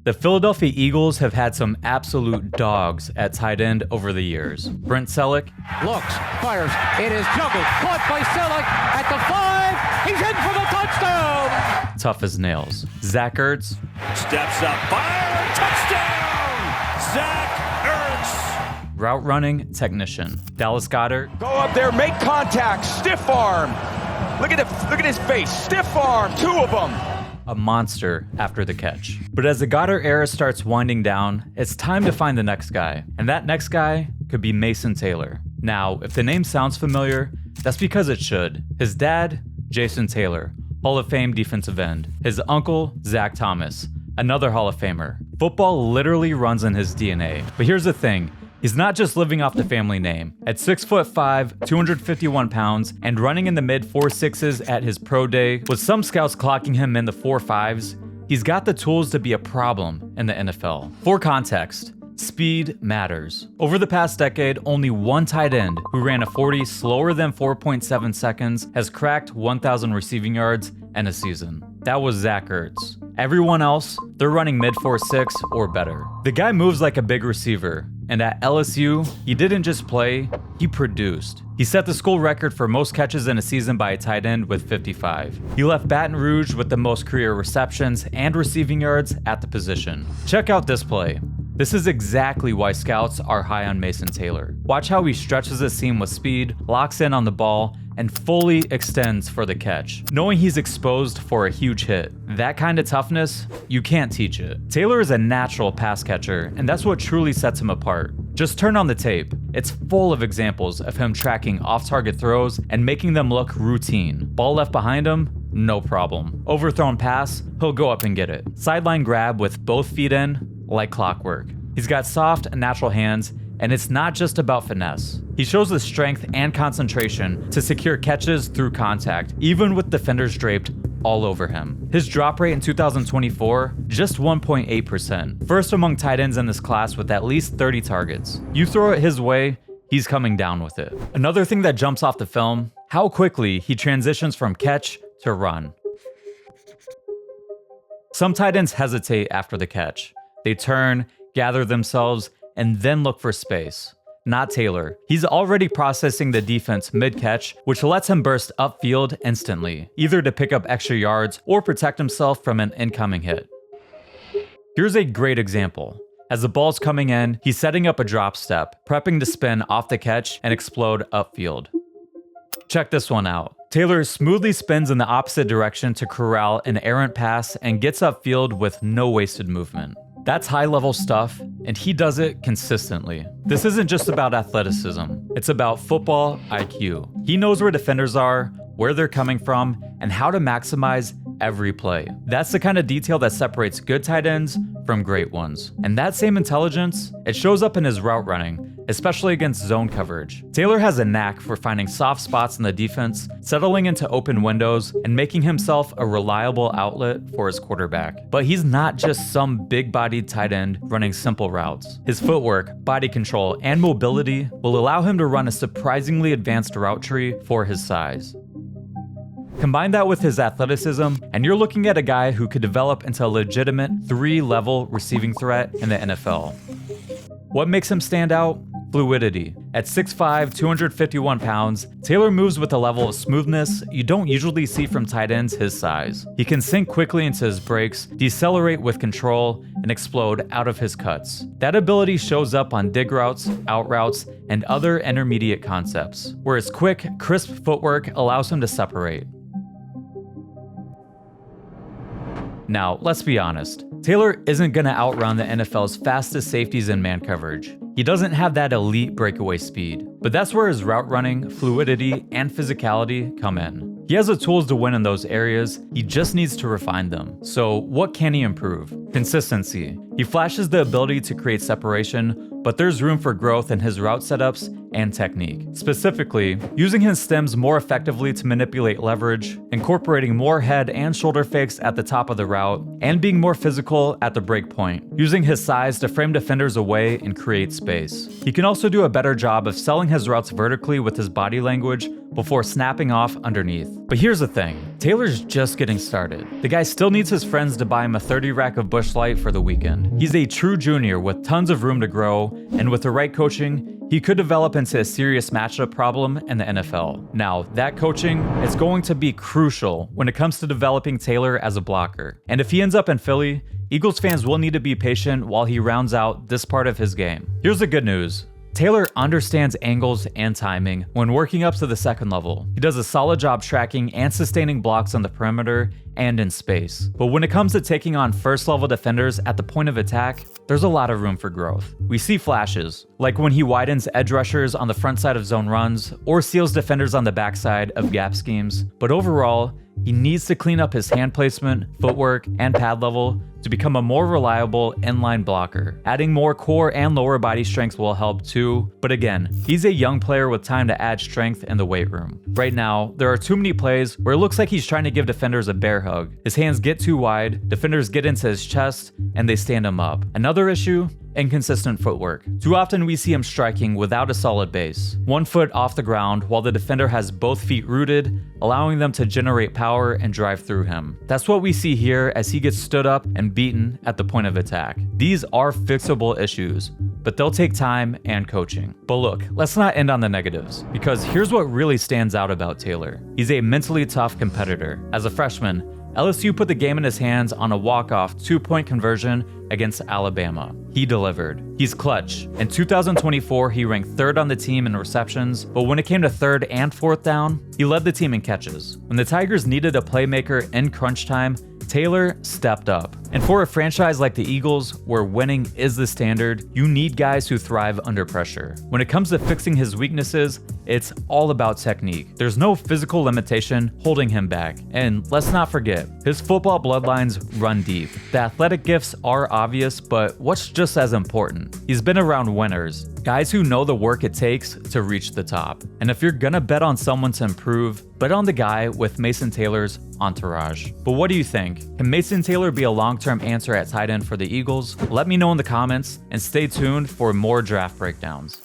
The Philadelphia Eagles have had some absolute dogs at tight end over the years. Brent Selleck looks, fires, it is juggled, caught by Selleck at the 5, he's in for the touchdown! Tough as nails. Zach Ertz steps up, fire, touchdown! Zach Ertz! Route running technician. Dallas Goedert Go up there, make contact, stiff arm. Look at his face, stiff arm, 2 of them. a monster after the catch. But as the Goddard era starts winding down, it's time to find the next guy. And that next guy could be Mason Taylor. Now, if the name sounds familiar, that's because it should. His dad, Jason Taylor, Hall of Fame defensive end. His uncle, Zach Thomas, another Hall of Famer. Football literally runs in his DNA. But here's the thing. He's not just living off the family name. At 6'5", 251 pounds, and running in the mid 4.6s at his pro day, with some scouts clocking him in the 4.5s, he's got the tools to be a problem in the NFL. For context, speed matters. Over the past decade, only one tight end who ran a 40 slower than 4.7 seconds has cracked 1,000 receiving yards in a season. That was Zach Ertz. Everyone else, they're running mid 4.6 or better. The guy moves like a big receiver, and at LSU, he didn't just play, he produced. He set the school record for most catches in a season by a tight end with 55. He left Baton Rouge with the most career receptions and receiving yards at the position. Check out this play. This is exactly why scouts are high on Mason Taylor. Watch how he stretches the seam with speed, locks in on the ball, and fully extends for the catch, knowing he's exposed for a huge hit. That kind of toughness, you can't teach it. Taylor is a natural pass catcher, and that's what truly sets him apart. Just turn on the tape. It's full of examples of him tracking off-target throws and making them look routine. Ball left behind him, no problem. Overthrown pass, he'll go up and get it. Sideline grab with both feet in, like clockwork. He's got soft, natural hands, and it's not just about finesse. He shows the strength and concentration to secure catches through contact, even with defenders draped all over him. His drop rate in 2024, just 1.8%. First among tight ends in this class with at least 30 targets. You throw it his way, he's coming down with it. Another thing that jumps off the film, how quickly he transitions from catch to run. Some tight ends hesitate after the catch. They turn, gather themselves, and then look for space. Not Taylor. He's already processing the defense mid-catch, which lets him burst upfield instantly, either to pick up extra yards or protect himself from an incoming hit. Here's a great example. As the ball's coming in, he's setting up a drop step, prepping to spin off the catch and explode upfield. Check this one out. Taylor smoothly spins in the opposite direction to corral an errant pass and gets upfield with no wasted movement. That's high-level stuff, and he does it consistently. This isn't just about athleticism. It's about football IQ. He knows where defenders are, where they're coming from, and how to maximize every play. That's the kind of detail that separates good tight ends from great ones. And that same intelligence, it shows up in his route running, especially against zone coverage. Taylor has a knack for finding soft spots in the defense, settling into open windows, and making himself a reliable outlet for his quarterback. But he's not just some big-bodied tight end running simple routes. His footwork, body control, and mobility will allow him to run a surprisingly advanced route tree for his size. Combine that with his athleticism, and you're looking at a guy who could develop into a legitimate 3-level receiving threat in the NFL. What makes him stand out? Fluidity. At 6'5", 251 pounds, Taylor moves with a level of smoothness you don't usually see from tight ends his size. He can sink quickly into his breaks, decelerate with control, and explode out of his cuts. That ability shows up on dig routes, out routes, and other intermediate concepts, where his quick, crisp footwork allows him to separate. Now, let's be honest. Taylor isn't going to outrun the NFL's fastest safeties in man coverage. He doesn't have that elite breakaway speed, but that's where his route running, fluidity, and physicality come in. He has the tools to win in those areas, he just needs to refine them. So what can he improve? Consistency. He flashes the ability to create separation, but there's room for growth in his route setups and technique. Specifically, using his stems more effectively to manipulate leverage, incorporating more head and shoulder fakes at the top of the route, and being more physical at the break point, using his size to frame defenders away and create space. He can also do a better job of selling his routes vertically with his body language before snapping off underneath. But here's the thing, Taylor's just getting started. The guy still needs his friends to buy him a 30 rack of Busch Light for the weekend. He's a true junior with tons of room to grow, and with the right coaching, he could develop into a serious matchup problem in the NFL. Now, that coaching is going to be crucial when it comes to developing Taylor as a blocker. And if he ends up in Philly, Eagles fans will need to be patient while he rounds out this part of his game. Here's the good news. Taylor understands angles and timing when working up to the second level. He does a solid job tracking and sustaining blocks on the perimeter and in space. But when it comes to taking on first level defenders at the point of attack, there's a lot of room for growth. We see flashes, like when he widens edge rushers on the front side of zone runs or seals defenders on the backside of gap schemes. But overall, he needs to clean up his hand placement, footwork, and pad level to become a more reliable inline blocker. Adding more core and lower body strength will help too, but again, he's a young player with time to add strength in the weight room. Right now, there are too many plays where it looks like he's trying to give defenders a bear hug. His hands get too wide, defenders get into his chest, and they stand him up. Another issue? Inconsistent footwork. Too often we see him striking without a solid base. 1 foot off the ground while the defender has both feet rooted, allowing them to generate power and drive through him. That's what we see here as he gets stood up and beaten at the point of attack. These are fixable issues, but they'll take time and coaching. But look, let's not end on the negatives, because here's what really stands out about Taylor. He's a mentally tough competitor. As a freshman, LSU put the game in his hands on a walk-off 2-point conversion against Alabama. He delivered. He's clutch. In 2024, he ranked 3rd on the team in receptions, but when it came to 3rd and 4th down, he led the team in catches. When the Tigers needed a playmaker in crunch time, Taylor stepped up. And for a franchise like the Eagles, where winning is the standard, you need guys who thrive under pressure. When it comes to fixing his weaknesses, it's all about technique. There's no physical limitation holding him back. And let's not forget, his football bloodlines run deep. The athletic gifts are obvious, but what's just as important? He's been around winners, guys who know the work it takes to reach the top. And if you're gonna bet on someone to improve, bet on the guy with Mason Taylor's entourage. But what do you think? Can Mason Taylor be a long-term answer at tight end for the Eagles? Let me know in the comments, and stay tuned for more draft breakdowns.